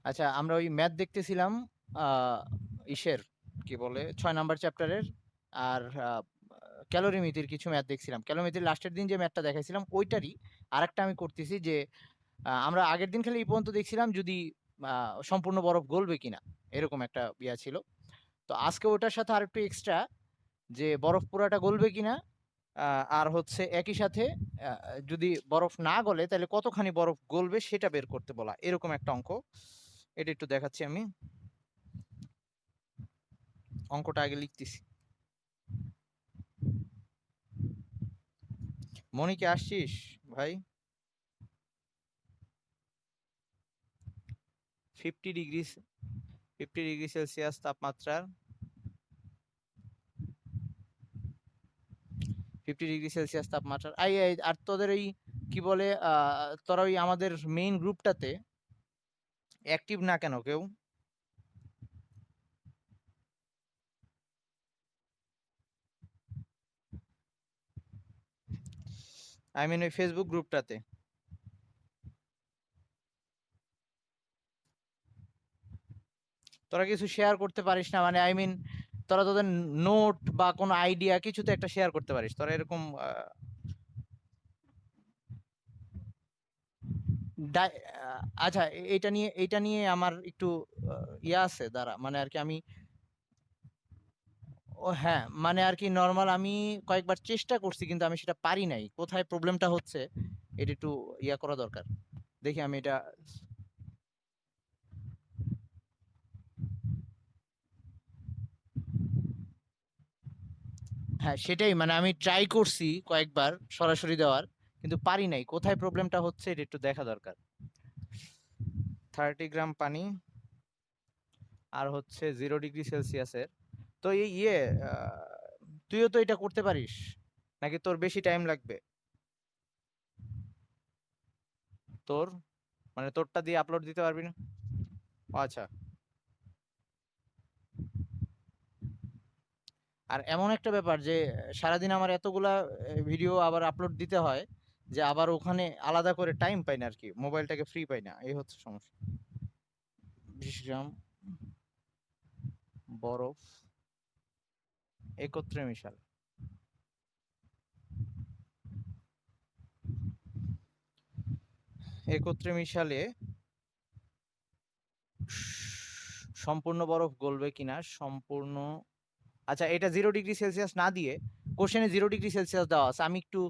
আচ্ছা, আমরা ওই ম্যাথ দেখতেছিলাম আহ, ইসের কি বলে 6 নাম্বার চ্যাপ্টারের। আর ক্যালোরিমিতির কিছু ম্যাথ দেখছিলাম, ক্যালোরিমিতির লাস্টের দিন যে ম্যাথটা দেখাইছিলাম ওইটারই আরেকটা আমি করতেছি যে আমরা আগের দিন খালি এই পর্যন্ত দেখছিলাম যদি সম্পূর্ণ বরফ গলবে কিনা, এরকম একটা ইয়া ছিল। তো আজকে ওটার সাথে আরেকটু এক্সট্রা যে বরফ পুরাটা গলবে কিনা, আর হচ্ছে একই সাথে আহ, যদি বরফ না গলে তাহলে কতখানি বরফ গলবে সেটা বের করতে বলা, এরকম একটা অঙ্ক। এটা একটু দেখাচ্ছি আমি, অঙ্কটা আগে লিখতেছি। মনিকে আসছিস ভাই? 50 ডিগ্রি, 50 ডিগ্রি সেলসিয়াস তাপমাত্রার, 50 ডিগ্রি সেলসিয়াস তাপমাত্রার আর তোদের ওই কি বলে তোরা ওই আমাদের মেইন গ্রুপটাতে অ্যাক্টিভ না কেন কেউ? আই মিন ওই ফেসবুক গ্রুপটাতে তোরা কিছু শেয়ার করতে পারিস না? মানে আই মিন তোরা তোদের নোট বা কোনো আইডিয়া কিছু তো একটা শেয়ার করতে পারিস তোরা, এরকম আচ্ছা, এটা নিয়ে আমার একটু ইয়া আছে, দাঁড়া মানে আর কি আমি, ও হ্যাঁ মানে আর কি নর্মাল আমি কয়েকবার চেষ্টা করছি কিন্তু আমি সেটা পারি নাই, কোথায় প্রবলেমটা হচ্ছে এটা একটু ইয়া করা দরকার। দেখি আমি এটা, হ্যাঁ সেটাই, মানে আমি ট্রাই করছি কয়েকবার সরাসরি দেওয়ার, কিন্তু পারি নাই, কোথায় প্রবলেমটা হচ্ছে এটা একটু দেখা দরকার। 30 গ্রাম পানি আর হচ্ছে 0 ডিগ্রি সেলসিয়াসের, তো এই তুইও তো এটা করতে পারিস নাকি তোর বেশি টাইম লাগবে? তোর মানে তোরটা দিয়ে আপলোড দিতে পারবি না? ও আচ্ছা। আর এমন একটা ব্যাপার যে সারাদিন আমার এতগুলা ভিডিও আবার আপলোড দিতে হয় যে আবার ওখানে আলাদা করে টাইম পাই না আর কি, মোবাইলটাকে ফ্রি পাই না, এই হচ্ছে সমস্যা। 20 গ্রাম বরফ একত্রে মিশাল, একত্রে মিশালে সম্পূর্ণ বরফ গলবে কিনা সম্পূর্ণ। আচ্ছা, এটা 0 ডিগ্রি সেলসিয়াস না দিয়ে কোশ্চেনে 0 ডিগ্রি সেলসিয়াস দেওয়া আছে, আমি একটু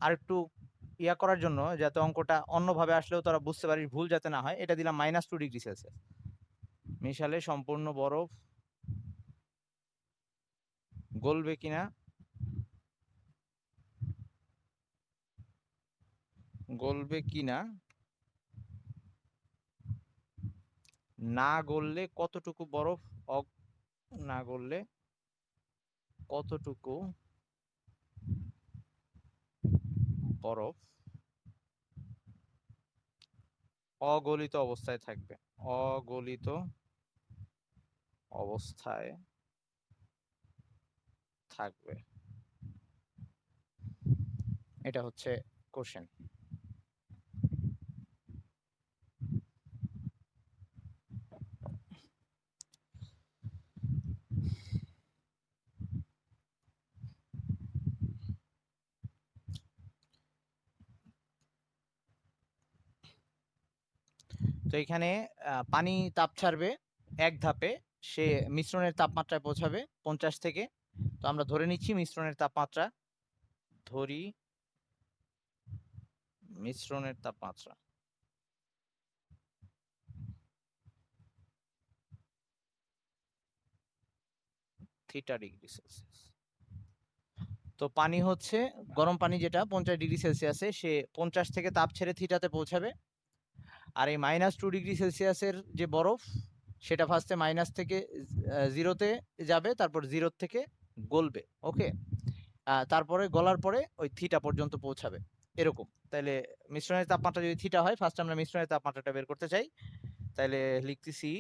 আর একটু ইয়া করার জন্য যাতে অঙ্কটা অন্যভাবে আসলেও তোরা বুঝতে পারিস, ভুল যাতে না হয়, এটা দিলাম -2 ডিগ্রি সেলসিয়াস। মিশালে সম্পূর্ণ বরফ গলবে কিনা, গলবে কিনা, না গললে কতটুকু বরফ না গললে কতটুকু বরফ অগলিত অবস্থায় থাকবে, অগলিত অবস্থায় থাকবে, এটা হচ্ছে কোশ্চেন। তো এখানে পানি তাপ ছাড়বে এক ধাপে, সে মিশ্রণের তাপমাত্রায় পৌঁছাবে 50 থেকে। তো আমরা ধরে নিচ্ছি মিশ্রণের তাপমাত্রা, ধরি মিশ্রণের তাপমাত্রা θ°C। তো পানি হচ্ছে গরম পানি, যেটা 50 ডিগ্রি সেলসিয়াসে, সে 50 থেকে তাপ ছেড়ে থিটাতে পৌঁছাবে। আর এই -2 ডিগ্রি সেলসিয়াসের যে বরফ, সেটা ফার্স্টে মাইনাস থেকে জিরোতে যাবে, তারপর জিরো থেকে গলবে। ওকে, তারপরে গলার পরে ওই থিটা পর্যন্ত পৌঁছাবে, এরকম। তাইলে মিশ্রণের তাপমাত্রা যদি থিটা হয়, ফার্স্ট আমরা মিশ্রণের তাপমাত্রাটা বের করতে চাই, তাইলে লিখতেছি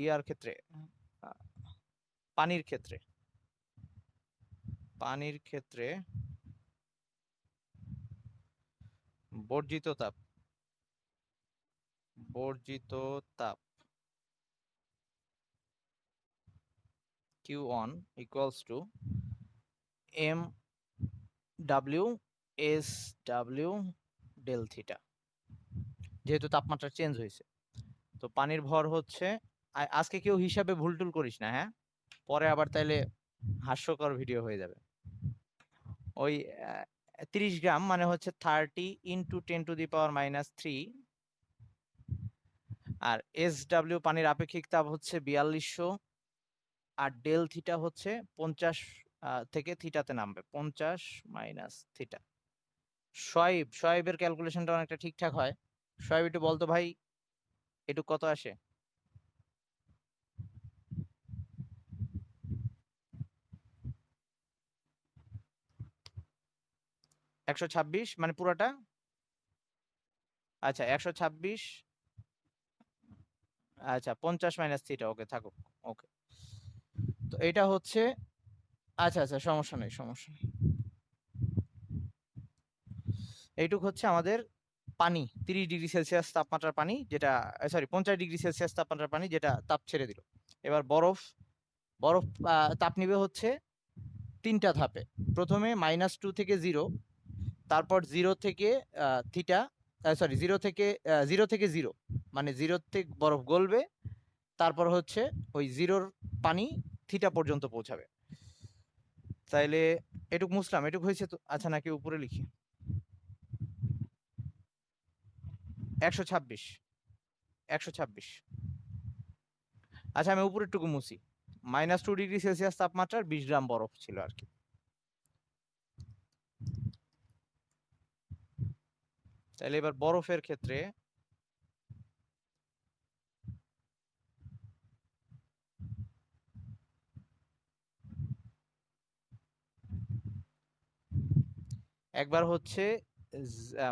ইয়ার ক্ষেত্রে, আহ, পানির ক্ষেত্রে, পানির ক্ষেত্রে বর্জিত তাপ, বর্জিত তাপ Q1 equals to M W S W del theta, যেহেতু তাপমাত্রা চেঞ্জ হয়েছে। তো পানির ভর হচ্ছে, আজকে কেউ হিসাবে ভুল টুল করিস না, হ্যাঁ, পরে আবার তাইলে হাস্যকর ভিডিও হয়ে যাবে। ওই 30 গ্রাম মানে হচ্ছে 30 × 10⁻³ আর SW পানির আপেক্ষিক তাপ হচ্ছে 4200 আর ডেল থিটা হচ্ছে 50 থেকে থিটাতে নামবে 50 - থিটা। শোয়েবের ক্যালকুলেশনটা অনেকটা ঠিকঠাক হয়। শোয়েব একটু বলতো ভাই, একটু কত আসে? 126 মানে পুরাটা? আচ্ছা 126, আচ্ছা 50 - থিটা, ওকে থাকুক, ওকে। তো এটা হচ্ছে, আচ্ছা আচ্ছা সমস্যা নেই, সমস্যা নেই। এইটুক হচ্ছে আমাদের পানি, 30°C তাপমাত্রার পানি, যেটা সরি 50°C তাপমাত্রার পানি, যেটা তাপ ছেড়ে দিল। এবার বরফ, বরফ তাপ নিবে হচ্ছে 3টা ধাপে। প্রথমে -2 থেকে 0, তারপর 0 থেকে থিটা, সরি 0 থেকে 0 মানে 0 থেকে বরফ গলবে, তারপর হচ্ছে ওই 0-র পানি থিটা পর্যন্ত পৌঁছাবে। তাইলে এটুক মুছলাম, এটুক হয়েছে তো? আচ্ছা নাকি উপরে লিখি? 126, 126। আচ্ছা আমি উপরেরটুকু মুছি। -2°C তাপমাত্রার 20 গ্রাম বরফ ছিল আর কি। তাহলে এবার বরফের ক্ষেত্রে একবার হচ্ছে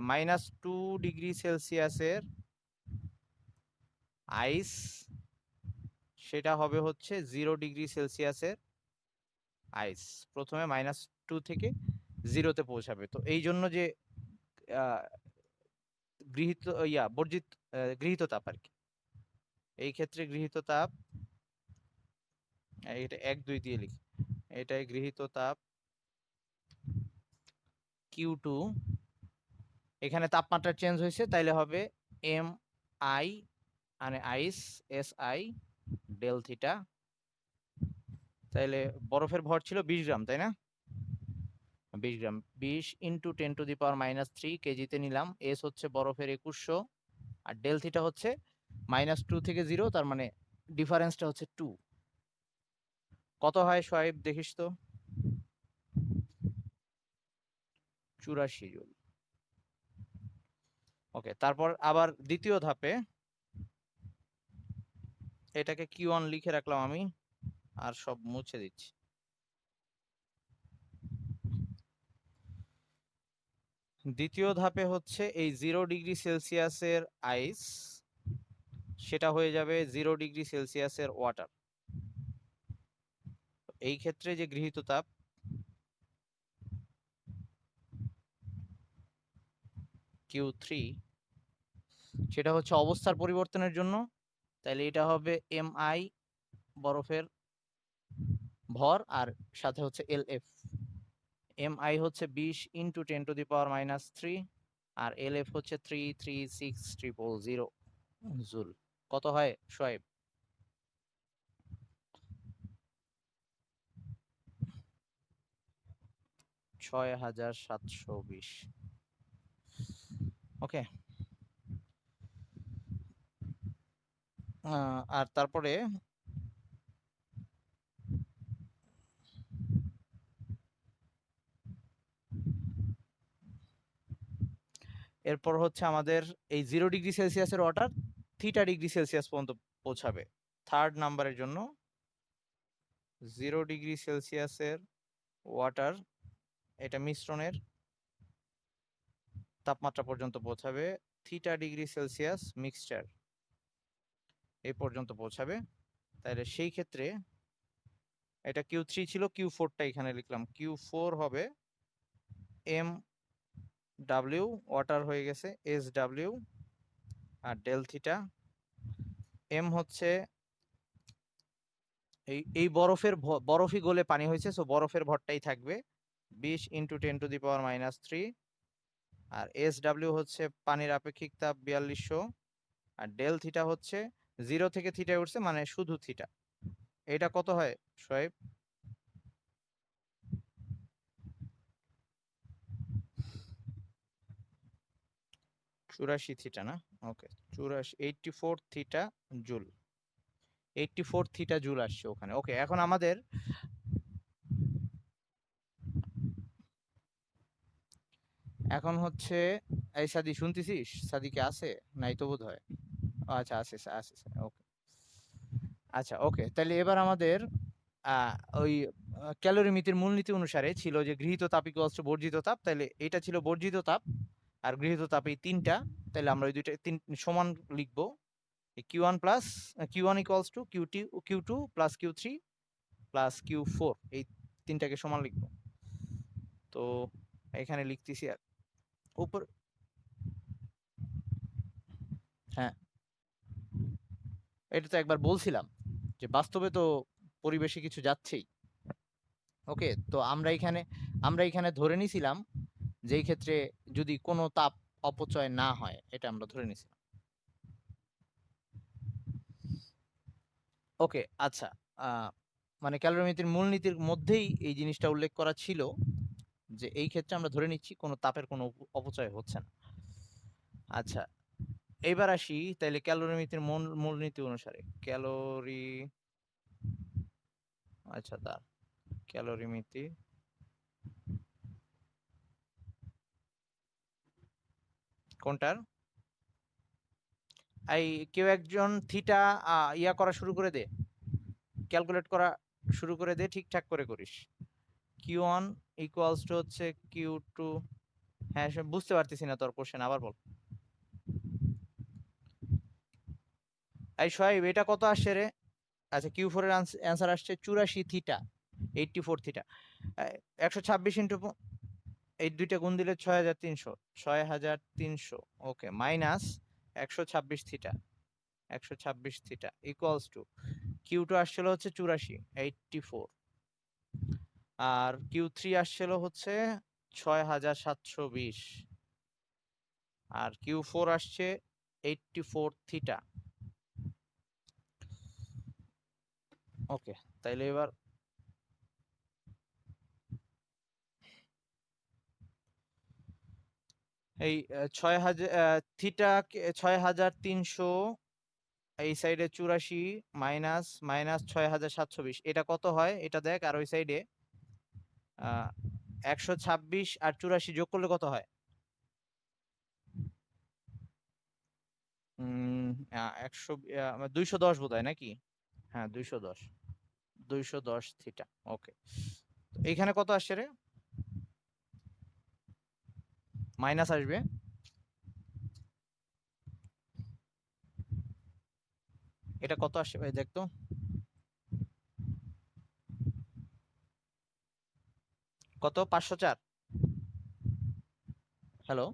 -2°C আইস, সেটা হবে হচ্ছে 0°C আইস। প্রথমে -2 থেকে 0-তে পৌঁছাবে। তো এই জন্য যে আহ, গৃহীত বর্জিত গৃহীত তাপ আর কি, এই ক্ষেত্রে গৃহীত তাপ, এটা 1 2 দিয়ে লিখি, এটাই গৃহীত তাপ Q2। এখানে তাপমাত্রা চেঞ্জ হয়েছে, তাইলে হবে এম আই মানে আইস, SI ডেল থিটা। তাইলে বরফের ভর ছিল 20 গ্রাম, তাই না? 20 গ্রাম, 20 × 10⁻³ কেজিতে নিলাম। এস হচ্ছে বরফের 2100 আর ডেল থিটা হচ্ছে -2 থেকে 0, তার মানে ডিফারেন্সটা হচ্ছে 2। কত হয় শোয়েব দেখিস তো? 84 জুল। ওকে, তারপর আবার দ্বিতীয় ধাপে এটাকে Q1 লিখে রাখলাম আমি, আর সব মুছে দিচ্ছি। দ্বিতীয় ধাপে হচ্ছে এই 0°C আইস, সেটা হয়ে যাবে 0°C ওয়াটার। এই ক্ষেত্রে যে গৃহীত তাপ Q3, সেটা হচ্ছে অবস্থার পরিবর্তনের জন্য। তাহলে এটা হবে MI বরফের ভর আর সাথে হচ্ছে LF। MI হচ্ছে 20 × 10⁻³ আর LF হচ্ছে 336,000 জুল। কত হয় শোয়েব? 6720। ওকে, আর তারপরে এরপর হচ্ছে আমাদের এই 0°C ওয়াটার θ°C পর্যন্ত পৌঁছাবে। থার্ড নাম্বারের জন্য 0°C ওয়াটার, এটা মিশ্রণের তাপমাত্রা পর্যন্ত পৌঁছাবে। θ°C মিক্সচার এই পর্যন্ত পৌঁছাবে। তাহলে সেই ক্ষেত্রে এটা Q3 ছিল, Q4টা এখানে লিখলাম। Q4 হবে MW, ওয়াটার হয়ে গেছে SW আর ডেল থিটা এম হচ্ছে এই বরফই গলে পানি হয়েছে, সো বরফের ভরটাই থাকবে 20 × 10⁻³ আর এস ডাব্লিউ হচ্ছে পানির আপেক্ষিক তাপ 4200 আর ডেল থিটা হচ্ছে 0 থেকে থিটায় উঠছে মানে শুধু থিটা। এটা কত হয় শোয়েব? 84 থিটা না? ওকে 84 থিটা জুল, 84 থিটা জুল আসছে ওখানে। ওকে এখন আমাদের এখন হচ্ছে এই সাদি শুনতেছিস? সাদিকে আছে নাই তো বোধ হয়। আচ্ছা আছে আছে ওকে। আচ্ছা ওকে তাহলে এবার আমাদের আহ, ওই ক্যালোরিমিতির মূলনীতি অনুসারে ছিল যে গৃহীত তাপ ইকুয়ালস টু বর্জিত তাপ, তাহলে এটা ছিল বর্জিত তাপ আর গৃহীত তাপ এই তিনটা, তাহলে আমরা ওই দুইটা তিন সমান লিখবো। Q1 plus Q1 equals to Q2 plus Q3 plus Q4 এই তিনটাকে সমান লিখবো। তো এখানে লিখতেছি আর উপর হ্যাঁ এটা তো একবার বলছিলাম যে বাস্তবে তো পরিবেশে কিছু যাচ্ছেই। ওকে তো আমরা এখানে ধরে নিছিলাম যে এই ক্ষেত্রে যদি কোনো তাপ অপচয় না হয়, এটা আমরা ধরে নিছিলাম। ওকে আচ্ছা মানে ক্যালোরিমিতির মূলনীতির মধ্যেই এই জিনিসটা উল্লেখ করা ছিল যে এই ক্ষেত্রে আমরা ধরে নিচ্ছি কোনো তাপের কোনো অপচয় হচ্ছে না। আচ্ছা এবার আসি তাহলে ক্যালোরিমিতির মূলনীতি অনুসারে ক্যালোরি আচ্ছা তার ক্যালোরিমিতি কোনটার এই কেউ একজন থিটা ইয়া করা শুরু করে দে, ক্যালকুলেট করা শুরু করে দে, ঠিকঠাক করে করিস। Q1 ইকুয়ালস টু হচ্ছে Q2 হ্যাঁ বুঝতে পারতেছি না তোর কোশ্চেন আবার বল। এই সোহাইব এটা কত আসছে রে? আচ্ছা Q4 এর অ্যান্সার আসছে 84 থিটা, 84 থিটা। 126 ইন্টু এই দুইটা গুণ দিলে 6300, 6300 ওকে minus 126 theta, 126 theta equals to Q2 আসছিল হচ্ছে 84, 84 আর Q3 আসছিল হচ্ছে 6720 আর Q4 আসছে 84 থিটা। ওকে তাইলে এবার এই 6000 থিটা 6300 এই সাইডে 84 মাইনাস মাইনাস 6720 এটা কত হয় এটা দেখ, আর ওই সাইডে 126 আর 84 যোগ করলে কত হয়? 100 210 বোধ হয় নাকি? হ্যাঁ 210, 210 থিটা। ওকে এইখানে কত আসছে রে? মাইনাস আসবে, এটা কত আসছে ভাই দেখতো, কত 504? হ্যালো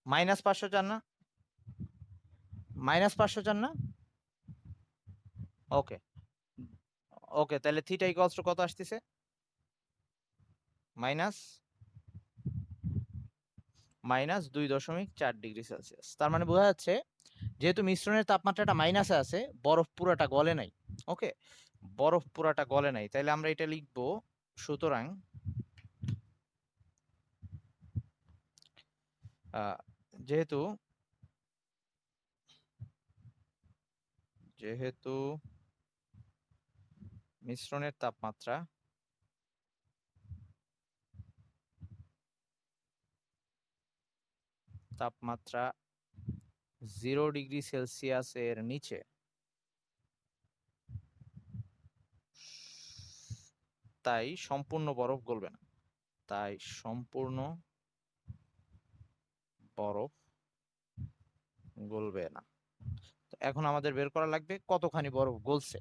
মাইনাস 504 না? মাইনাস 504 না? ওকে ওকে তাহলে থিটা ইকুয়ালস টু কত আসতেছে? Minus minus 2.4 degree Celsius. তার মানে বোঝা যাচ্ছে যেহেতু মিশ্রণের তাপমাত্রাটা মাইনাসে আছে, বরফ পুরাটা গলে নাই। ওকে বরফ পুরাটা গলে নাই, তাইলে আমরা এটা লিখবো সুতরাং যেহেতু যেহেতু মিশ্রণের তাপমাত্রা তাপমাত্রা 0 ডিগ্রি সেলসিয়াসের নিচে তাই সম্পূর্ণ বরফ গলবে না, তাই সম্পূর্ণ বরফ গলবে না। এখন আমাদের বের করা লাগবে কতখানি বরফ গলছে।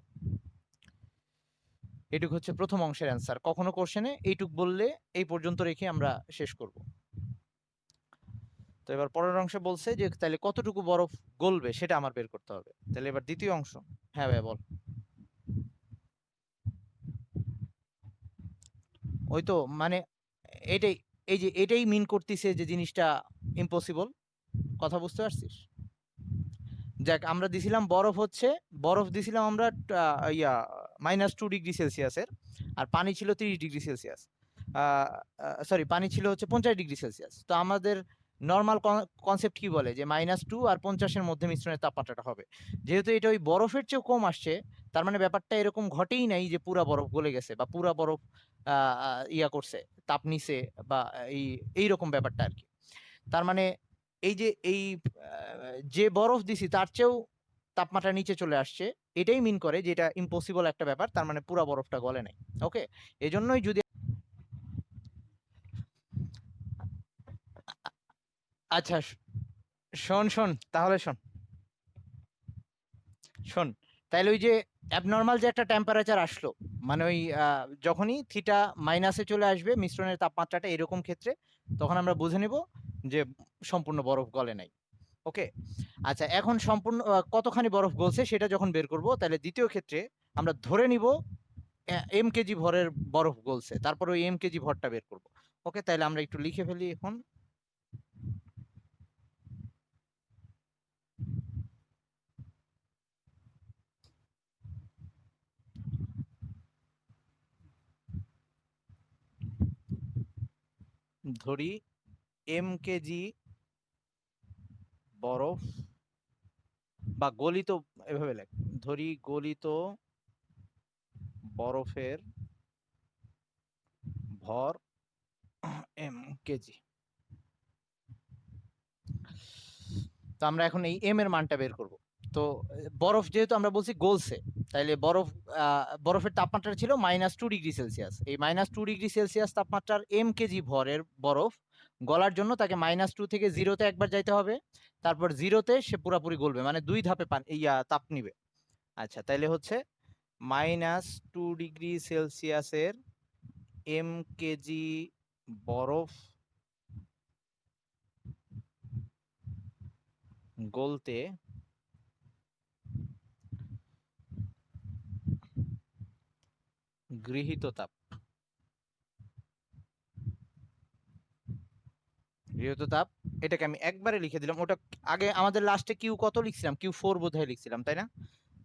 এটুক হচ্ছে প্রথম অংশের অ্যান্সার। কখনো কোশ্চেনে এইটুক বললে এই পর্যন্ত রেখে আমরা শেষ করব। তো এবার পরের অংশে বলছে যে তাহলে কতটুকু বরফ গলবে সেটা আমার বের করতে হবে। তাহলে এবার দ্বিতীয় অংশ। হ্যাঁ ভাই বল। ওই তো মানে এটাই, এই যে এটাই মিন করতেছে যে জিনিসটা ইম্পসিবল। কথা বুঝতে পারছিস? যাক আমরা দিছিলাম বরফ হচ্ছে, বরফ দিছিলাম আমরা ইয়া -2 ডিগ্রি সেলসিয়াসের, আর পানি ছিল 30 ডিগ্রি সেলসিয়াস। সরি, পানি ছিল হচ্ছে 50 ডিগ্রি সেলসিয়াস। তো আমাদের নর্মাল কনসেপ্ট কি বলে যে -2 আর 50-এর মধ্যে মিশ্রণের তাপমাত্রাটা হবে। যেহেতু এটা ওই বরফের চেয়েও কম আসছে, তার মানে ব্যাপারটা এরকম ঘটেই নাই যে পুরা বরফ গলে গেছে বা পুরা বরফ ইয়া করছে, তাপ নিছে বা এই এইরকম ব্যাপারটা আর কি। তার মানে এই যে এই যে বরফ দিছি তার চেয়েও তাপমাত্রা নিচে চলে আসছে, এটাই মিন করে যে এটা ইম্পসিবল একটা ব্যাপার, তার মানে পুরা বরফটা গলে নাই। ওকে, এজন্যই যদি আচ্ছা শোন শোন তাহলে শোন শোন তাইলে ওই যে অ্যাবনর্মাল যে একটা টেম্পারেচার আসলো, মানে ওই যখনই থিটা মাইনাসে চলে আসবে মিশ্রণের তাপমাত্রাটা এরকম ক্ষেত্রে, তখন আমরা বুঝে নিব যে সম্পূর্ণ বরফ গলে নাই। ওকে, আচ্ছা এখন সম্পূর্ণ কতখানি বরফ গলছে সেটা যখন বের করব, তাহলে দ্বিতীয় ক্ষেত্রে আমরা ধরে নিব এম কেজি ভরের বরফ গলছে, তারপর ওই এম কেজি ভরটা বের করব। ওকে, তাহলে আমরা একটু লিখে ফেলি এখন। ধরি এম কেজি বরফ বা গলিত, এভাবে লেখ, ধরি গলিত বরফের ভর এম কেজি। তো আমরা এখন এই এম এর মানটা বের করব। তো বরফ যেহেতু আমরা বলছি গলছে, তাইলে বরফের তাপমাত্রা ছিল -2 ডিগ্রি সেলসিয়াস। এই -2 ডিগ্রি সেলসিয়াস তাপমাত্রার এম কেজি ভরের বরফ গলার জন্য তাকে -2 থেকে 0-তে একবার যাইতে হবে, তারপর 0-তে সে পুরাপুরি গলবে, মানে 2 ধাপে তাপ নিবে। আচ্ছা, তাইলে হচ্ছে -2 ডিগ্রি সেলসিয়াসের এম কেজি বরফ গলতে গৃহীত তাপ, গৃহীত তাপ এটাকে আমি একবারে লিখে দিলাম। ওটা আগে আমাদের লাস্টে কিউ কত লিখছিলাম, Q4 বোধহয় লিখছিলাম, তাই না?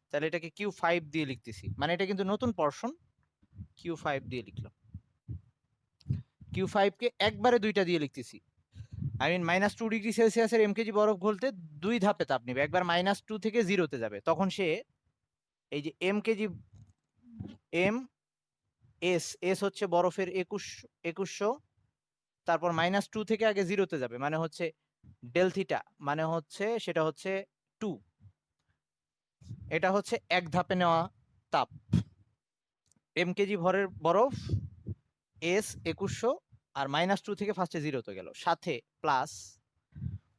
তাহলে এটাকে Q5 দিয়ে লিখতেছি, মানে এটা কিন্তু নতুন পোরশন, Q5 দিয়ে লিখলাম। Q5 কে একবারে দুইটা দিয়ে লিখতেছি। আই মিন -2 ডিগ্রি সেলসিয়াসের এম কেজি বরফ গলতে 2 ধাপে তাপ নিবে, একবার -2 থেকে 0-তে যাবে, তখন সে এই যে M KG M S S হচ্ছে বরফের 2100, তারপর -2 থেকে আগে 0-তে যাবে, মানে হচ্ছে ডেল থিটা, মানে হচ্ছে সেটা হচ্ছে 2। এটা হচ্ছে এক ধাপে নেওয়া তাপ। এম কেজি ভরের বরফ এস 2100, আর -2 থেকে ফার্স্টে 0-তে গেল, সাথে প্লাস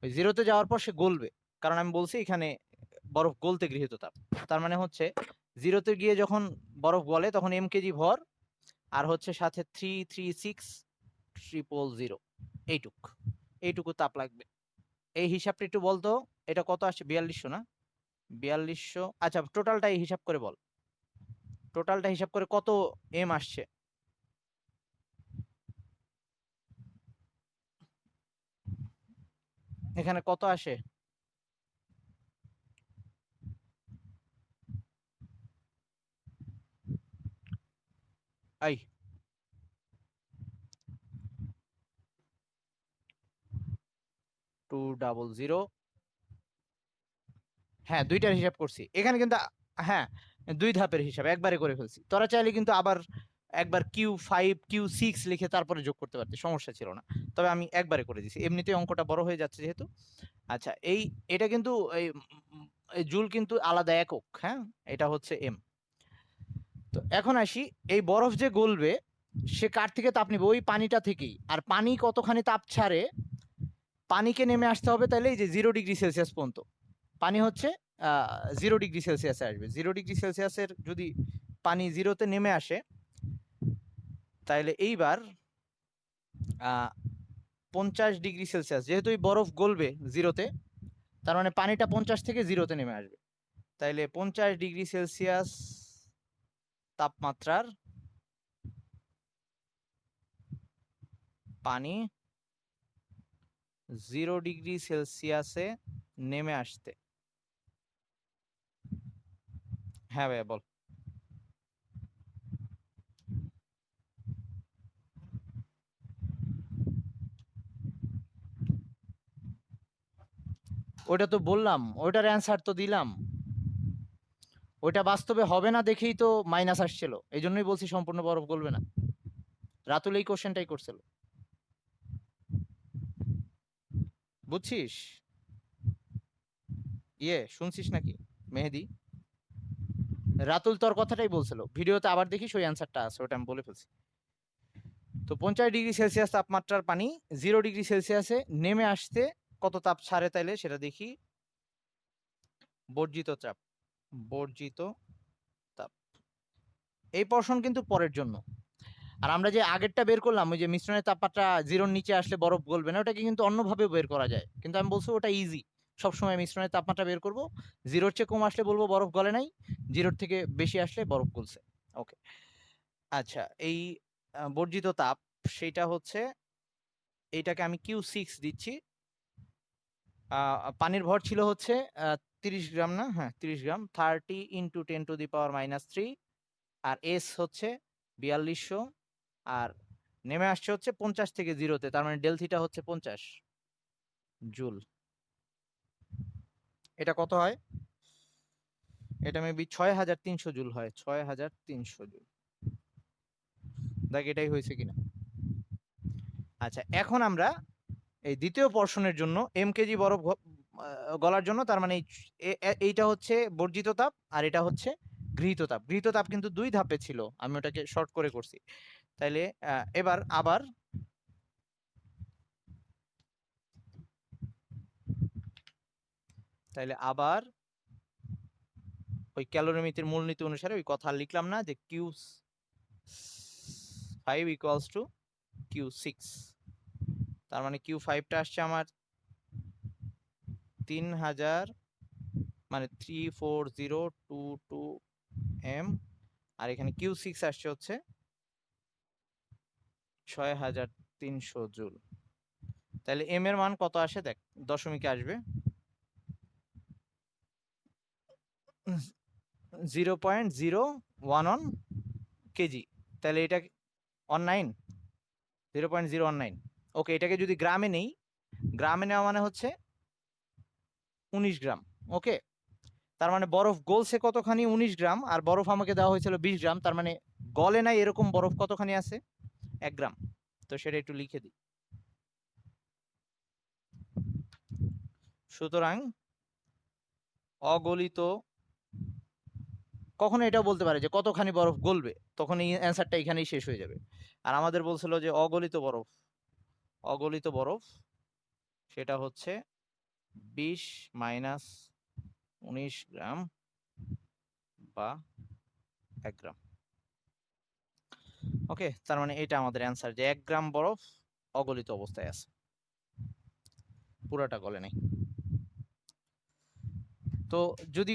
ওই 0-তে যাওয়ার পর সে গলবে, কারণ আমি বলছি এখানে বরফ গলতে গৃহীত তাপ। তার মানে হচ্ছে 0-তে গিয়ে যখন বরফ গলে তখন এম কেজি ভর, আর হচ্ছে সাথে 336,000, এইটুক, এইটুকু তাপ লাগবে। এই হিসাবটা একটু বলতো, এটা কত আসছে? 4200 না? 4200। আচ্ছা, টোটালটা হিসাব করে বল, টোটালটা হিসাব করে কত এম আসছে? এখানে কত আসে? আই 200। হ্যাঁ, দুইটার হিসাব করছি এখানে কিন্তু। হ্যাঁ, দুই ধাপের হিসাব একবারে করে ফেলছি। তোরা চাইলে কিন্তু আবার একবার Q5 Q6 লিখে তারপরে যোগ করতে পারতি, সমস্যা ছিল না। তবে আমি একবারে করে দিছি, এমনিতেই অঙ্কটা বড় হয়ে যাচ্ছে যেহেতু। আচ্ছা, এটা কিন্তু এই জুল কিন্তু আলাদা একক, হ্যাঁ, এটা হচ্ছে এম। তো এখন আসি, এই বরফ যে গলবে সে কার থেকে তাপ নিবে? ওই পানিটা থেকেই। আর পানি কতখানি তাপ ছাড়ে? পানিকে নেমে আসতে হবে তাহলে এই যে 0 ডিগ্রি সেলসিয়াস পর্যন্ত। পানি হচ্ছে 0 ডিগ্রি সেলসিয়াসে আসবে। 0 ডিগ্রি সেলসিয়াসের যদি পানি 0-তে নেমে আসে, তাহলে এইবার 50°C, যেহেতু এই বরফ গলবে 0-তে, তার মানে পানিটা 50 থেকে 0-তে নেমে আসবে। তাইলে 50°C তাপমাত্রার পানি 0°C নেমে আসতে। হ্যাঁ ভাইয়া বল। ওটা তো বললাম, ওটার অ্যান্সার তো দিলাম। ওটা বাস্তবে হবে না দেখেই তো মাইনাস আসছিল, এই জন্যই বলছি সম্পূর্ণ বরফ গলবে না। রাতুল এই কোশ্চেনটাই করছিল, বুঝছিস? শুনছিস নাকি মেহেদি? রাতুল তোর কথাটাই বলছিল, ভিডিওতে আবার দেখিস ওই অ্যান্সারটা আছে, ওটা আমি বলে ফেলছি। তো 50°C তাপমাত্রার পানি 0°C নেমে আসতে কত তাপ ছাড়ে তাইলে সেটা দেখি। বর্জিত চাপ, বর্জিত তাপ, এই পোরশন কিন্তু পরের জন্য। আর আমরা যে আগেরটা বের করলাম, ওই যে মিশ্রণের তাপমাত্রা 0-র নিচে আসলে বরফ গলবে না, ওটাকে কিন্তু অন্যভাবে বের করা যায়, কিন্তু আমি বলছি ওটা ইজি। সবসময় মিশ্রণের তাপমাত্রা বের করব, 0-র চেয়ে কম আসলে বলবো বরফ গলে নাই, 0-র থেকে বেশি আসলে বরফ গলছে। ওকে, আচ্ছা, এই বর্জিত তাপ সেটা হচ্ছে, এইটাকে আমি Q6 দিচ্ছি। পানির ভর ছিল হচ্ছে 30 গ্রাম, না? হ্যাঁ 30 গ্রাম, 30 × 10⁻³ আর এস হচ্ছে 4200, আর নেমে আসছে হচ্ছে 50 থেকে 0-তে, তার মানে ডেল থিটা হচ্ছে 50 জুল। এটা কত হয়? এটা মেবি 6300 জুল হয়, 6300 জুল। দেখ এটাই হয়েছে কিনা। আচ্ছা, এখন আমরা এই দ্বিতীয় পোরশনের জন্য কেজি বরফ গলার জন্য, তার মানে এইটা হচ্ছে বর্জিত তাপ আর এটা হচ্ছে গৃহীত তাপ। গৃহীত তাপ কিন্তু 2 ধাপে ছিল, আমি ওটাকে শর্ট করে করছি। তাইলে এবার আবার ওই ক্যালোরিমিতির মূলনীতি অনুসারে ওই কথা লিখলাম না, যে Q5 = Q6, তার মানে Q5টা আসছে আমার 3000, মানে 34022 m, আর এখানে Q6 আসছে হচ্ছে 6300 জুল। তাহলে এম এর মান কত আসে দেখ, দশমিকে আসবে 0.011 কেজি। তাহলে এটা 19, 0.019। ওকে, এটাকে যদি গ্রামে নেই, গ্রামে নেওয়া মানে হচ্ছে 19 গ্রাম। ওকে, তার মানে বরফ গলছে কতখানি? 19 গ্রাম, আর বরফ আমাকে দেওয়া হয়েছিল 20 গ্রাম, তার মানে গলে নাই এরকম বরফ কতখানি আছে? 1 গ্রাম। তো সেটা একটু লিখে দিই। সুতরাং অগলিত, কখনো এটাও বলতে পারে যে কতখানি বরফ গলবে, তখন এই অ্যান্সারটা এখানেই শেষ হয়ে যাবে। আর আমাদের বলছিল যে অগলিত বরফ সেটা হচ্ছে 20 - 19 গ্রাম বা 1 গ্রাম। ওকে, তার মানে এটা আমাদের অ্যান্সার, যে 1 গ্রাম বরফ অগলিত অবস্থায় আছে, পুরাটা গলে নাই। তো যদি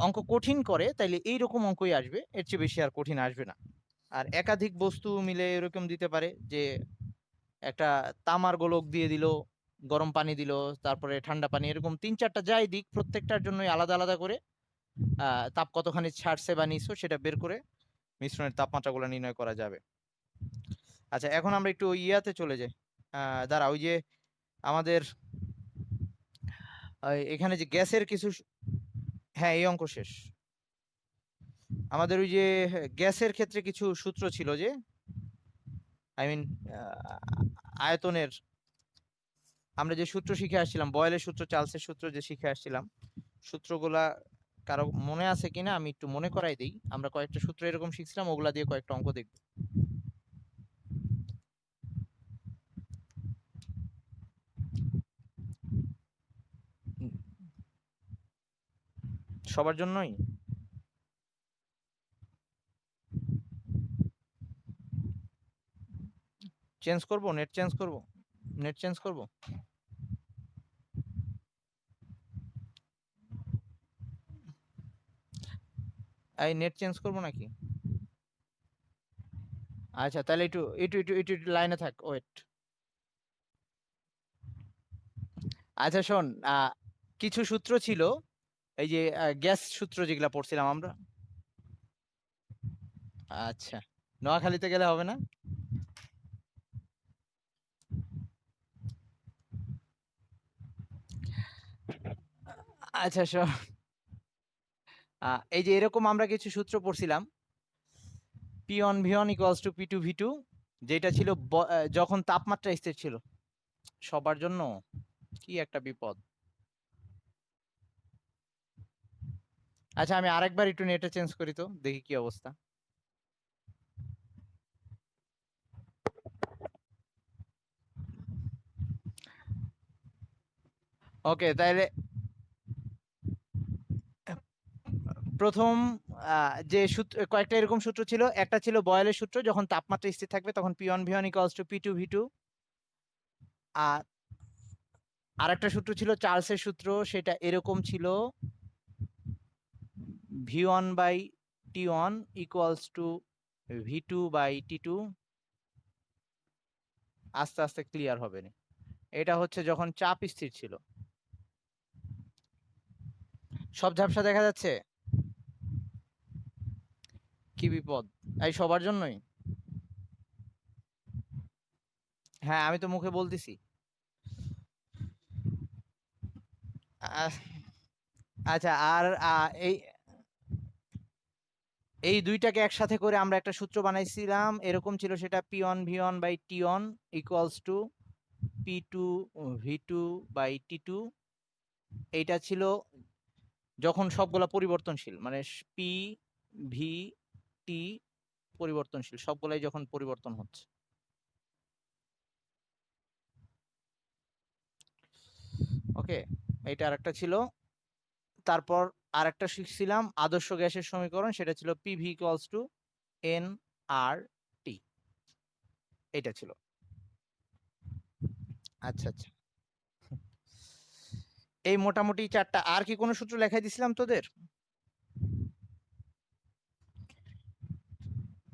অঙ্ক কঠিন করে তাইলে এইরকম অঙ্কই আসবে, এর চেয়ে বেশি আর কঠিন আসবে না। আর একাধিক বস্তু মিলে এরকম দিতে পারে, যে একটা তামার গোলক দিয়ে দিল, গরম পানি দিল, তারপরে ঠান্ডা পানি, এরকম 3-4টা যাই দিক, প্রত্যেকটার জন্য আলাদা আলাদা করে তাপ কতখানি ছাড়ছে বা নিছো সেটা বের করে মিশ্রণের তাপমাত্রাগুলো নির্ণয় করা যাবে। আচ্ছা, এখন আমরা একটু ইয়াতে চলে যাই। দাঁড়া, ওই যে আমাদের এখানে যে গ্যাসের কিছু, হ্যাঁ এই অঙ্ক শেষ। আমাদের ওই যে গ্যাসের ক্ষেত্রে কিছু সূত্র ছিল, যে আই মিন আয়তনের, আমরা যে সূত্র শিখে আসছিলাম, বয়েলের সূত্র, চার্লসের সূত্র যে শিখে আসছিলাম, সূত্রগুলা কারো মনে আছে কিনা আমি একটু মনে করাই দিই। আমরা কয়েকটা সূত্র এরকম শিখছিলাম, ওগুলা দিয়ে কয়েকটা অঙ্ক দেখব। সবার জন্যই চেঞ্জ করব, নেট চেঞ্জ করব। নেট চেঞ্জ করব? এই নেট চেঞ্জ করব নাকি? আচ্ছা তাহলে একটু লাইনে থাক, ওয়েট। আচ্ছা শোন, কিছু সূত্র ছিল, এই যে গ্যাস সূত্র যেগুলা পড়ছিলাম আমরা। আচ্ছা, নোয়াখালীতে গেলে হবে না? আচ্ছা শোন, এই যে এরকম আমরা কিছু সূত্র পড়ছিলাম, P one V one equals to P two V two, যেটা ছিল যখন তাপমাত্রা স্থির ছিল। সবার জন্য কি একটা বিপদ। আচ্ছা আমি আরেকবার একটু নেটে চেঞ্জ করি তো, দেখি কি অবস্থা। ওকে তাইলে প্রথম যে সূত্র, কয়েকটা এরকম সূত্র ছিল। একটা ছিল বয়েলের সূত্র, যখন তাপমাত্রা স্থির থাকবে তখন P one V one equals to P two V two. আর আরেকটা সূত্র ছিল চার্লসের সূত্র, সেটা এরকম ছিল, V one by T one equals to V two by T two. আস্তে আস্তে ক্লিয়ার হবে না। এটা হচ্ছে যখন চাপ স্থির ছিল। সব ঝাপসা দেখা যাচ্ছে, কি বিপদ। এই সবার জন্যই। হ্যাঁ আমি তো মুখে বলতেছি। আহ, আচ্ছা আর এই এই দুইটাকে একসাথে করে আমরা একটা সূত্র বানাইছিলাম, এরকম ছিল সেটা P one V one by T one equals to P two V two by T two. এইটা ছিল যখন সবগুলা পরিবর্তনশীল, মানে পি ভি টি পরিবর্তনশীল, সবগুলাই যখন পরিবর্তন হচ্ছে। ওকে, এইটা আরেকটা ছিল। তারপর আরেকটা শিখছিলাম আদর্শ গ্যাসের সমীকরণ, সেটা ছিল পিভি ইকুয়ালস টু এন আর টি। এটা ছিল। আচ্ছা আচ্ছা, এই মোটামুটি চারটা। আর কি কোনো সূত্র লেখাই দিছিলাম তোদের?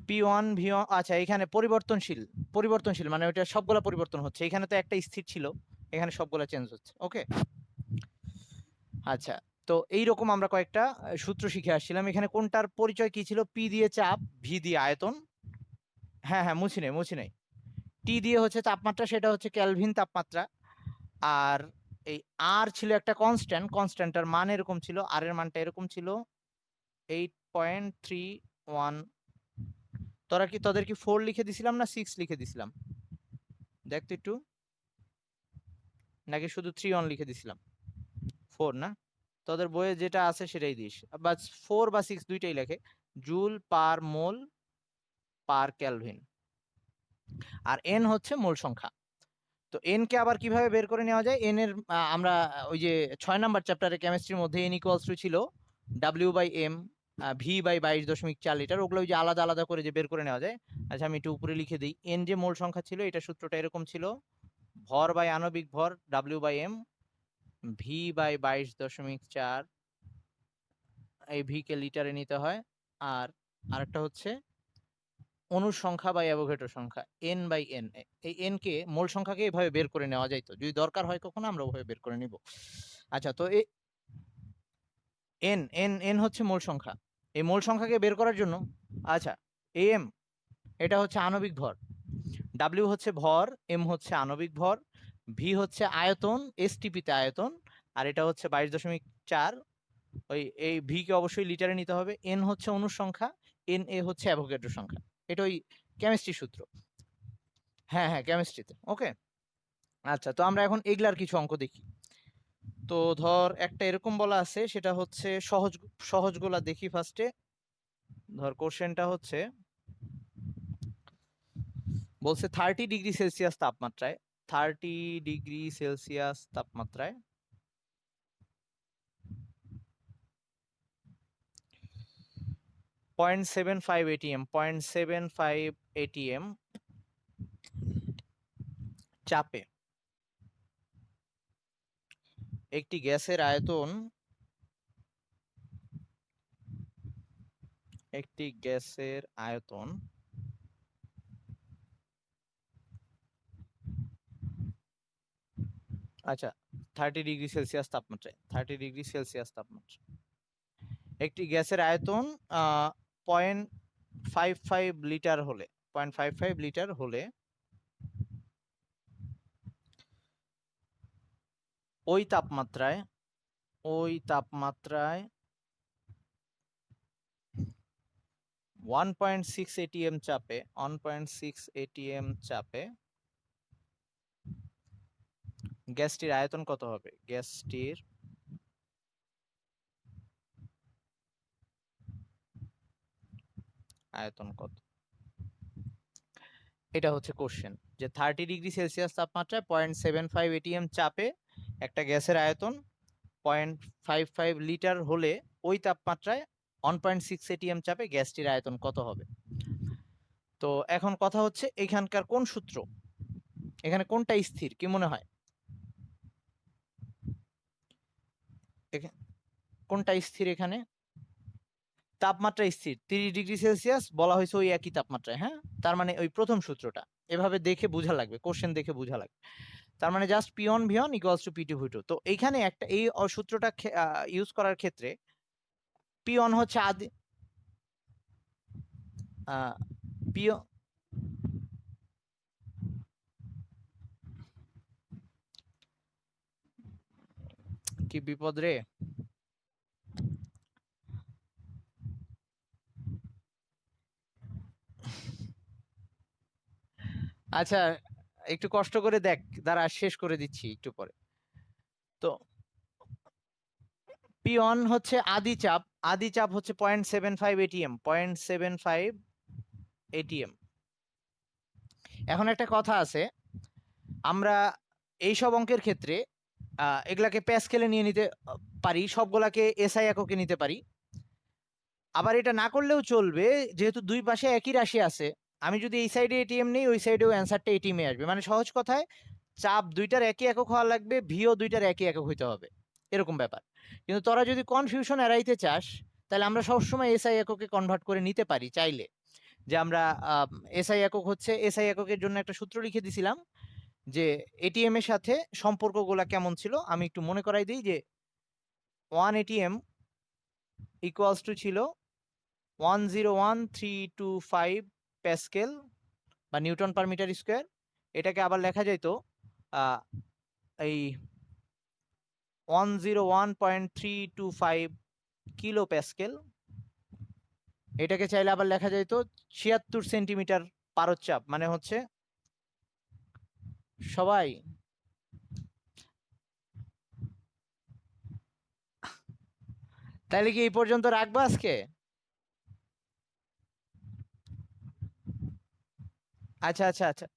পি ওয়ান ভি ওয়ান, আচ্ছা এখানে পরিবর্তনশীল, পরিবর্তনশীল মানে ওইটা সবগুলা পরিবর্তন হচ্ছে, এখানে তো একটা স্থির ছিল, এখানে সবগুলা চেঞ্জ হচ্ছে। ওকে আচ্ছা, তো এইরকম আমরা কয়েকটা সূত্র শিখে আসছিলাম। এখানে কোনটার পরিচয় কি ছিল? পি দিয়ে চাপ, ভি দিয়ে আয়তন। হ্যাঁ হ্যাঁ, মুছি নেই মুছি নেই। টি দিয়ে হচ্ছে তাপমাত্রা, সেটা হচ্ছে কেলভিন তাপমাত্রা। আর এই আর ছিল একটা কনস্ট্যান্ট, কনস্ট্যান্টটার মান এরকম ছিল, আর এর মানটা এরকম ছিল 8.31। তোদের কি 4 লিখে দিছিলাম না 6 লিখে দিছিলাম? দেখতো একটু, নাকি শুধু 3 লিখে দিছিলাম? 4 না? তোদের বইয়ে যেটা আছে সেটাই দিস, বা 4 বা 6 দুইটাই লেখে। জুল পার মোল পার কেলভিন। আর এন হচ্ছে মোল সংখ্যা। তো এন কে আবার কিভাবে বের করে নেওয়া যায়? এন এর আমরা ওই যে 6 নাম্বার চ্যাপ্টারে কেমিস্ট্রির মধ্যে এন ইকুয়ালস টু ছিল W by M V by 22.4 litre. ওগুলো ওই যে আলাদা আলাদা করে যে বের করে নেওয়া যায়। আচ্ছা আমি একটু উপরে লিখে দিই। এন যে মোল সংখ্যা ছিল, এটা সূত্রটা এরকম ছিল, ভর বাই আণবিক ভর W by M, V by 22.4, এই ভি কে লিটারে নিতে হয়। আর আরেকটা হচ্ছে অণুর সংখ্যা বা অ্যাভোগাড্রো সংখ্যা, এন বাই এন। এই এন কে, মোল সংখ্যাকে এভাবে বের করে নেওয়া যায়, তো যদি দরকার হয় কখনো আমরা ওভাবে বের করে নিব। আচ্ছা তো এন এন এন হচ্ছে মোল সংখ্যা। এই মোল সংখ্যাকে বের করার জন্য, আচ্ছা এম, এটা হচ্ছে আণবিক ভর, ডাব্লিউ হচ্ছে ভর, এম হচ্ছে আণবিক ভর, ভি হচ্ছে আয়তন, এসটিপিতে আয়তন, আর এটা হচ্ছে 22.4। ওই এই ভি কে অবশ্যই লিটারে নিতে হবে। এন হচ্ছে অণুর সংখ্যা, এন এ হচ্ছে অ্যাভোগাড্রো সংখ্যা। এটা ওই কেমিস্ট্রি সূত্র। হ্যাঁ হ্যাঁ, কেমিস্ট্রিতে। ওকে আচ্ছা, তো আমরা এখন এগুলার কিছু অঙ্ক দেখি। তো ধর একটা এরকম বলা আছে, সেটা হচ্ছে সহজ, সহজগুলা দেখি ফার্স্টে। ধর কোশ্চেনটা হচ্ছে, বলছে 30 ডিগ্রি সেলসিয়াস তাপমাত্রায়, 30 ডিগ্রি সেলসিয়াস তাপমাত্রায় 0.75 এটিএম, 0.75 এটিএম চাপে একটি গ্যাসের আয়তন আচ্ছা 30 ডিগ্রি সেলসিয়াস তাপমাত্রায়, 30 ডিগ্রি সেলসিয়াস তাপমাত্রা একটি গ্যাসের আয়তন 0.55 লিটার হলে 0.55 লিটার হলে ওই তাপমাত্রায় 1.6 atm চাপে 1.6 atm চাপে গ্যাসটির আয়তন কত হবে? গ্যাসটির আয়তন কত? এটা হচ্ছে কোশ্চেন, যে 30 ডিগ্রি সেলসিয়াস তাপমাত্রায় 0.75 atm চাপে একটা গ্যাসের আয়তন 0.55 লিটার হলে ওই তাপমাত্রায় 1.6 atm চাপে গ্যাসটির আয়তন কত হবে? তো এখন কথা হচ্ছে এখানকার কোন সূত্র, এখানে কোনটা স্থির, কি মনে হয়? কোনটা স্থির? এখানে তাপমাত্রা স্থির 30 ডিগ্রি সেলসিয়াস বলা হয়েছে ওই একই তাপমাত্রায়, হ্যাঁ? তার মানে ওই প্রথম সূত্রটা এভাবে দেখে বোঝা লাগবে, কোশ্চেন দেখে বোঝা লাগবে। তার মানে just P on V on equals to P two V two. তো এইখানে একটা এই সূত্রটা ইউজ করার ক্ষেত্রে পি অন হচ্ছে আদি পি কি বিপদ রে। আচ্ছা একটু কষ্ট করে দেখ, দাঁড়া শেষ করে দিচ্ছি একটু পরে। তো পি অন হচ্ছে আদি চাপ হচ্ছে 0.75 atm 0.75 atm। এখন একটা কথা আছে, আমরা এইসব অঙ্কের ক্ষেত্রে এগুলাকে প্যাসকেলে নিয়ে নিতে পারি, সবগুলাকে এসআই এককে নিতে পারি। আবার এটা না করলেও চলবে, যেহেতু দুই পাশে একই রাশি আছে, আমি যদি এই সাইডে এটিএম নেই ওই সাইডেও অ্যান্সারটা এটিএমে আসবে। মানে সহজ কথায় চাপ দুইটার একই একক হওয়া লাগবে, ভিও দুইটার একই একক হইতে হবে, এরকম ব্যাপার। কিন্তু তোরা যদি কনফিউশন এড়াইতে চাস তাহলে আমরা সবসময় এসআই এককে কনভার্ট করে নিতে পারি চাইলে। যে আমরা এসআই একক হচ্ছে, এসআই এককের জন্য একটা সূত্র লিখে দিছিলাম যে এটিএম এর সাথে সম্পর্কগুলা কেমন ছিল আমি একটু মনে করাই দিই। যে 1 এটিএম ইকুয়ালস টু ছিল 101,325 প্যাসকেল বা নিউটন পার মিটার স্কোয়ার। এটাকে আবার লেখা যেত এই 101.325 কিলো প্যাসকেল। এটাকে চাইলে আবার লেখা যেত 76 সেন্টিমিটার পারদ-চাপ, মানে হচ্ছে সবাই তাহলে কি এই পর্যন্ত রাখবো আজকে? আচ্ছা আচ্ছা আচ্ছা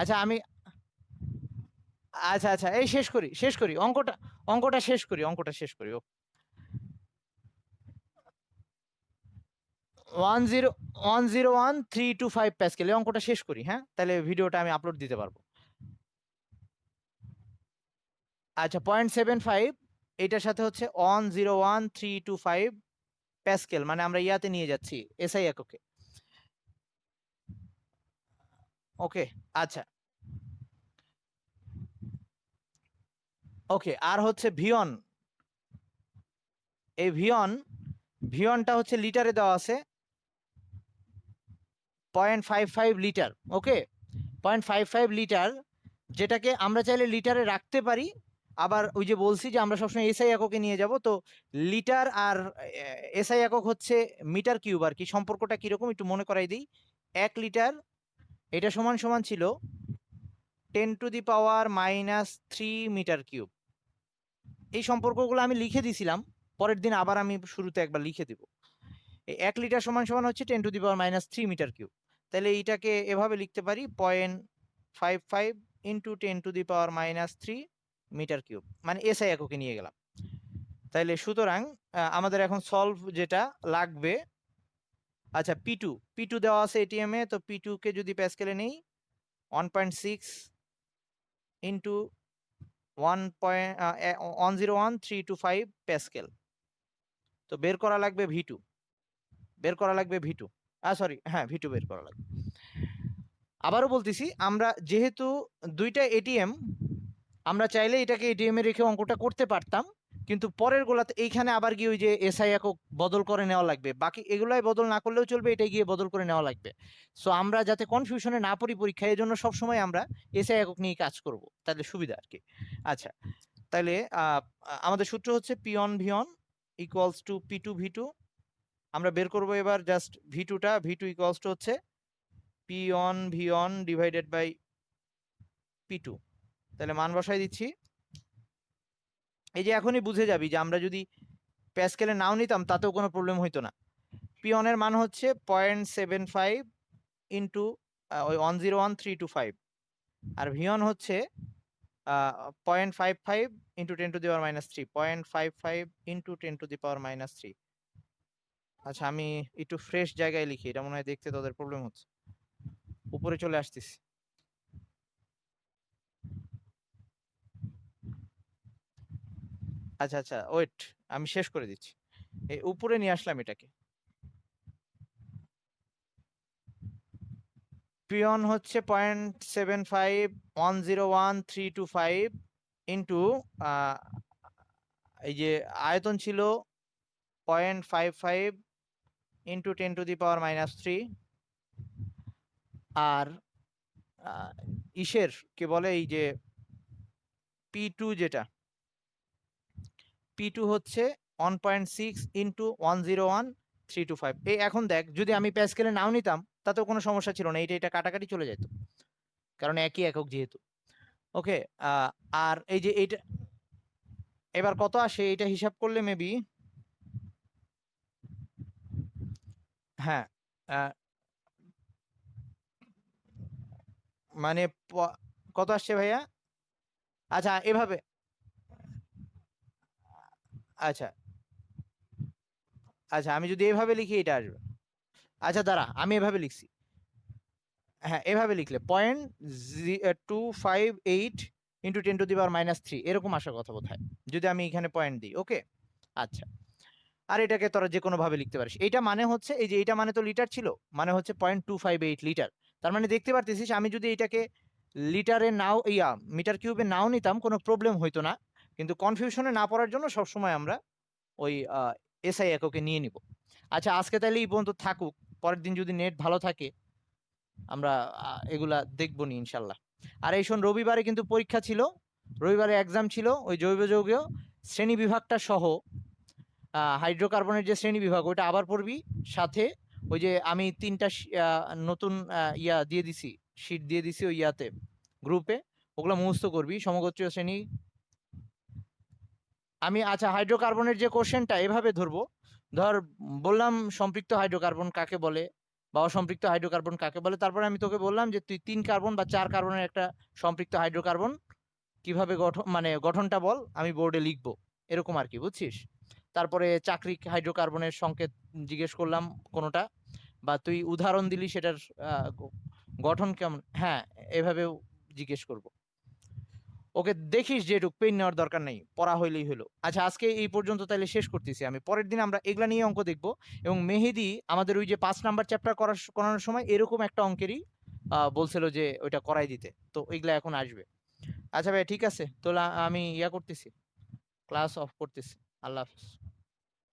আচ্ছা আমি আচ্ছা আচ্ছা এই শেষ করি অঙ্কটা শেষ করি 101,325 প্যাসকেল, এই অঙ্কটা শেষ করি, হ্যাঁ? তাহলে ভিডিওটা আমি আপলোড দিতে পারবো। আচ্ছা 0.75 এটার সাথে হচ্ছে 101,325 প্যাসকেল, মানে আমরা ইয়াতে নিয়ে যাচ্ছি এসআই এককে। ওকে আচ্ছা ওকে। আর হচ্ছে ভিয়ন, এই ভিয়নটা হচ্ছে লিটারে দেওয়া আছে 0.55 লিটার। ওকে 0.55 লিটার, যেটাকে আমরা চাইলে লিটারে রাখতে পারি। আবার ওই যে বলছি যে আমরা সবসময় এসআই এককে নিয়ে যাব, তো লিটার আর এসআই একক হচ্ছে মিটার কিউব আর কি। সম্পর্কটা কিরকম একটু মনে করাই দিই। 1 লিটার এটা সমান সমান ছিল 10⁻³ মিটার কিউব। এই সম্পর্কগুলো আমি লিখে দিছিলাম, পরের দিন আবার আমি শুরুতে একবার লিখে দিব। এই 1 লিটার সমান সমান হচ্ছে 10⁻³ মিটার কিউব। তাহলে এইটাকে এভাবে লিখতে পারি 0.55 ইন্টু 10⁻³ মিটার কিউব, মানে এসআই এককে নিয়ে গেলাম। তাইলে সুতরাং আমাদের এখন সলভ যেটা লাগবে, আচ্ছা পি টু দেওয়া আছে এটিএম এ, তো পি2 কে যদি প্যাসকেলে নেই 1.6 ইন্টু 101,325 প্যাসকেল। তো বের করা লাগবে V2, বের করা লাগবে V2, সরি, হ্যাঁ V2 বের করা লাগবে। আবারও বলতেছি, আমরা যেহেতু দুইটা এটিএম, আমরা চাইলে এটাকে এটিএম এ রেখে অঙ্কটা করতে পারতাম, কিন্তু পরের গোলাতে এইখানে আবার গিয়ে ওই যে এসআই একক বদল করে নেওয়া লাগবে, বাকি এগুলাই বদল না করলেও চলবে, এটাই গিয়ে বদল করে নেওয়া লাগবে। সো আমরা যাতে কনফিউশনে না পড়ি পরীক্ষায়, এই জন্য সবসময় আমরা এসআই একক নিয়ে কাজ করব, তাহলে সুবিধা আর কি। আচ্ছা, তাহলে আমাদের সূত্র হচ্ছে P on V on equals to P two V two. আমরা বের করবো এবার জাস্ট ভি2টা, ভি2 ইকুয়ালস টু হচ্ছে P on V one divided by P two. তাহলে মান বসাই দিচ্ছি। এই যে এখনই বুঝে যাবি যে আমরা যদি প্যাসকেলে নাও নিতাম তাতেও কোনো প্রবলেম হইতো না। পি অনের মান হচ্ছে 0.75 ইন্টু ওই 101,325, আর ভি অন হচ্ছে 0.55 ইন্টু 10⁻³ 0.55 ইন্টু 10⁻³। আচ্ছা, আমি একটু ফ্রেশ জায়গায় লিখি, এটা মনে হয় দেখতে তোদের প্রবলেম হচ্ছে। উপরে চলে আসতেছি। আচ্ছা আচ্ছা, ওয়েট, আমি শেষ করে দিচ্ছি। এই উপরে নিয়ে আসলাম এটাকে। পিয়ন হচ্ছে 0.75 101,325 ইন্টু এই যে আয়তন ছিল 0.55 ইন্টু 10⁻³ আর ইসের কে বলে এই যে পি2, যেটা পি2 হচ্ছে 1.6 ইন্টু 101,325। এই এখন দেখ, যদি আমি প্যাসকেলে নাও নিতাম তাতেও কোনো সমস্যা ছিল না, এটা কাটাকাটি চলে যেত, কারণ একই একক যেহেতু। ওকে, আর এই যে এইটা এবার কত আসে এটা হিসাব করলে মেবি, হ্যাঁ, মানে কত আসছে ভাইয়া? আচ্ছা এভাবে, আচ্ছা আচ্ছা, আমি যদি এভাবে লিখি এটা আসবে। আচ্ছা দাঁড়া, আমি এভাবে লিখছি, হ্যাঁ এভাবে লিখলে 0.258 ইন্টু 10⁻³ এরকম আসার কথা বোধ হয়, যদি আমি এখানে পয়েন্ট দিই। ওকে, আচ্ছা। আর এটাকে তোরা যে কোনো ভাবে লিখতে পারিস। এইটা মানে হচ্ছে, এই যে এইটা মানে তো লিটার ছিল, মানে হচ্ছে 0.258 লিটার। তার মানে দেখতে পারতেছিস, আমি যদি এটাকে লিটারে নাও মিটার কিউবে নাও নিতাম কোনো প্রবলেম হইতো না, কিন্তু কনফিউশনে না পড়ার জন্য সবসময় আমরা ওই এসআই এককে নিয়ে নিব। আচ্ছা, আজকে তাহলে এই পর্যন্ত থাকুক, পরের দিন যদি নেট ভালো থাকে আমরা এগুলা দেখবো নি ইনশাল্লাহ। আর এই শোন, রবিবারে কিন্তু পরীক্ষা ছিল, রবিবারে এক্সাম ছিল, ওই জৈব যৌগীয় শ্রেণী বিভাগটা সহ হাইড্রোকার্বনের যে শ্রেণী বিভাগ ওইটা আবার পড়বি, সাথে ওই যে আমি 3টা নতুন দিয়ে দিছি, শীট দিয়ে দিছি ওই গ্রুপে, ওগুলো মুখস্থ করবি। সমগোত্রীয় শ্রেণী আমি, আচ্ছা হাইড্রোকার্বনের যে কোশ্চেনটা এভাবে ধরবো, ধর বললাম সম্পৃক্ত হাইড্রোকার্বন কাকে বলে বা অসম্পৃক্ত হাইড্রোকার্বন কাকে বলে, তারপরে আমি তোকে বললাম যে তুই 3 কার্বন বা 4 কার্বনের একটা সম্পৃক্ত হাইড্রোকার্বন কিভাবে গঠন, মানে গঠনটা বল, আমি বোর্ডে লিখবো, এরকম আর কি, বুঝছিস? তারপরে চাকরিক হাইড্রোকার্বনের সংকেত জিজ্ঞেস করলাম কোনোটা, বা তুই উদাহরণ দিলি সেটার গঠন কেমন, হ্যাঁ এভাবেও জিজ্ঞেস করব। ওকে, দেখিস যে এটুক পেন নেওয়ার দরকার নেই, পড়া হইলেই হলো। আচ্ছা, আজকে এই পর্যন্ত তাহলে শেষ করতেছি, আমি পরের দিন আমরা এগুলা নিয়ে অঙ্ক দেখবো। এবং মেহেদি আমাদের ওই যে 5 নাম্বার চ্যাপ্টার করানোর সময় এরকম একটা অঙ্কেরই বলছিল যে ওইটা করাই দিতে, তো এগুলা এখন আসবে। আচ্ছা ভাই, ঠিক আছে, তো আমি করতেছি, ক্লাস অফ করতেছি। আল্লাহ হাফিজ।